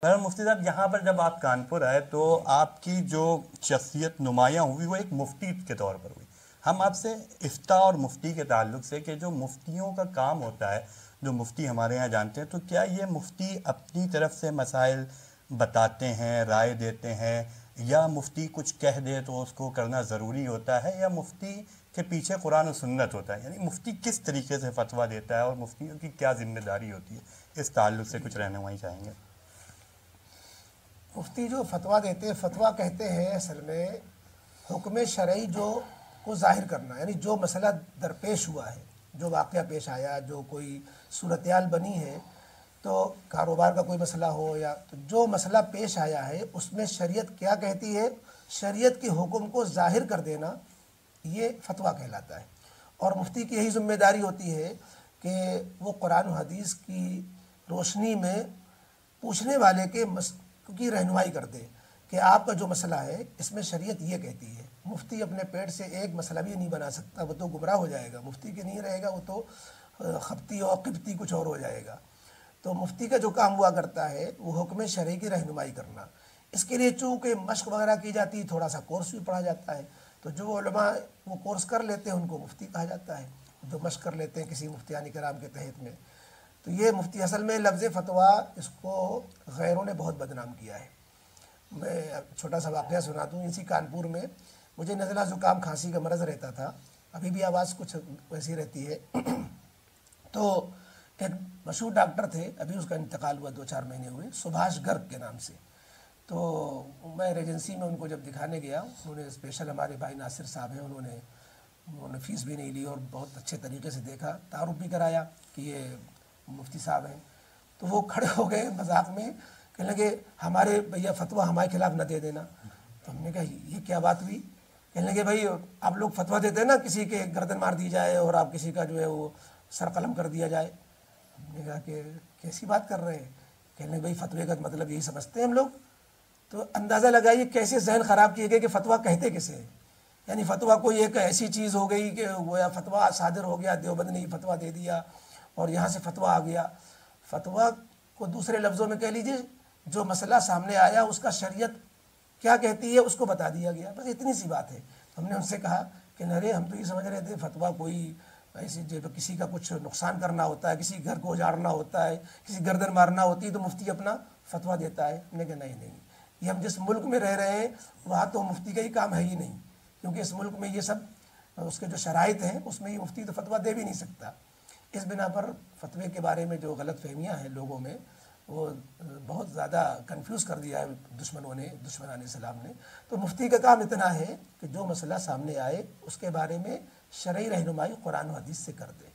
مفتی صاحب یہاں پر جب آپ کانپور آئے تو آپ کی جو شخصیت نمایاں ہوئی وہ ایک مفتی کے طور پر ہوئی. ہم آپ سے افتاء اور مفتی کے تعلق سے کہ جو مفتیوں کا کام ہوتا ہے، جو مفتی ہمارے یہاں جانتے ہیں، تو کیا یہ مفتی اپنی طرف سے مسائل بتاتے ہیں، رائے دیتے ہیں، یا مفتی کچھ کہہ دے تو اس کو کرنا ضروری ہوتا ہے، یا مفتی کے پیچھے قرآن و سنت ہوتا ہے؟ یعنی مفتی کس طریقے سے فتویٰ دیتا ہے اور مفتیوں کی کیا ذمہ داری ہوتی ہے؟ اس تعلق سے کچھ رہنمائی چاہیں گے؟ مفتی جو فتویٰ دیتے ہیں، فتویٰ کہتے ہیں اصل میں حکم شرعی جو کو ظاہر کرنا، یعنی جو مسئلہ درپیش ہوا ہے، جو واقعہ پیش آیا، جو کوئی صورتحال بنی ہے، تو کاروبار کا کوئی مسئلہ ہو یا تو جو مسئلہ پیش آیا ہے اس میں شریعت کیا کہتی ہے، شریعت کے حکم کو ظاہر کر دینا، یہ فتویٰ کہلاتا ہے. اور مفتی کی یہی ذمہ داری ہوتی ہے کہ وہ قرآن و حدیث کی روشنی میں پوچھنے والے کی رہنمائی کر دے کہ آپ کا جو مسئلہ ہے اس میں شریعت یہ کہتی ہے. مفتی اپنے پیٹ سے ایک مسئلہ بھی نہیں بنا سکتا، وہ تو گمراہ ہو جائے گا. مفتی کے نہیں رہے گا وہ تو خبتی اور قبطی کچھ اور ہو جائے گا. تو مفتی کا جو کام ہوا کرتا ہے وہ حکم شرعی کی رہنمائی کرنا. اس کے لیے چونکہ مشق وغیرہ کی جاتی ہے، تھوڑا سا کورس بھی پڑھا جاتا ہے، تو جو علماء وہ کورس کر لیتے ہیں ان کو مفتی کہا جاتا ہے، جو مشق کر لیتے ہیں کسی مفتیان کرام کے تحت میں. تو یہ مفتی اصل میں لفظ فتویٰ اس کو غیروں نے بہت بدنام کیا ہے. میں چھوٹا سا واقعہ سناتا ہوں. اسی کانپور میں مجھے نزلہ زکام کھانسی کا مرض رہتا تھا، ابھی بھی آواز کچھ ویسی رہتی ہے. تو ایک مشہور ڈاکٹر تھے، ابھی اس کا انتقال ہوا 2-4 مہینے ہوئے، سبھاش گرگ کے نام سے. تو میں ریجنسی میں ان کو جب دکھانے گیا، انہوں نے اسپیشل ہمارے بھائی ناصر صاحب ہیں، انہوں نے فیس بھی نہیں لی اور بہت اچھے طریقے سے دیکھا، تعارف بھی کرایا کہ یہ مفتی صاحب ہیں. تو وہ کھڑے ہو گئے مذاق میں، کہنے لگے ہمارے بھیا فتویٰ ہمارے خلاف نہ دے دینا. تو ہم نے کہا یہ کیا بات ہوئی؟ کہنے لگے بھائی آپ لوگ فتویٰ دیتے ہیں نا کسی کے گردن مار دی جائے اور آپ کسی کا جو ہے وہ سر قلم کر دیا جائے. ہم نے کہا کہ کیسی بات کر رہے ہیں؟ کہنے لگے بھائی فتوے کا مطلب یہی سمجھتے ہیں ہم لوگ. تو اندازہ لگائیے کیسے ذہن خراب کیے گئے کہ فتویٰ کہتے کسے ہیں. یعنی فتویٰ کوئی ایک ایسی چیز ہو گئی کہ وہ یا فتویٰ صادر ہو گیا، دیوبند نے فتویٰ دے دیا اور یہاں سے فتویٰ آ گیا. فتویٰ کو دوسرے لفظوں میں کہہ لیجیے جو مسئلہ سامنے آیا اس کا شریعت کیا کہتی ہے اس کو بتا دیا گیا، بس اتنی سی بات ہے. ہم نے ان سے کہا کہ نرے ہم تو یہ سمجھ رہے تھے فتویٰ کوئی ایسی جب کسی کا کچھ نقصان کرنا ہوتا ہے، کسی گھر کو اجاڑنا ہوتا ہے، کسی گردن مارنا ہوتی ہے تو مفتی اپنا فتویٰ دیتا ہے. ہم نے کہا نہیں، یہ ہم جس ملک میں رہ رہے ہیں وہاں تو مفتی کا ہی کام ہے ہی نہیں، کیونکہ اس ملک میں یہ سب اس کے جو شرائط ہیں اس میں یہ مفتی تو فتویٰ دے بھی نہیں سکتا. اس بنا پر فتوے کے بارے میں جو غلط فہمیاں ہیں لوگوں میں، وہ بہت زیادہ کنفیوز کر دیا ہے دشمنان اسلام نے. تو مفتی کا کام اتنا ہے کہ جو مسئلہ سامنے آئے اس کے بارے میں شرعی رہنمائی قرآن و حدیث سے کر دے.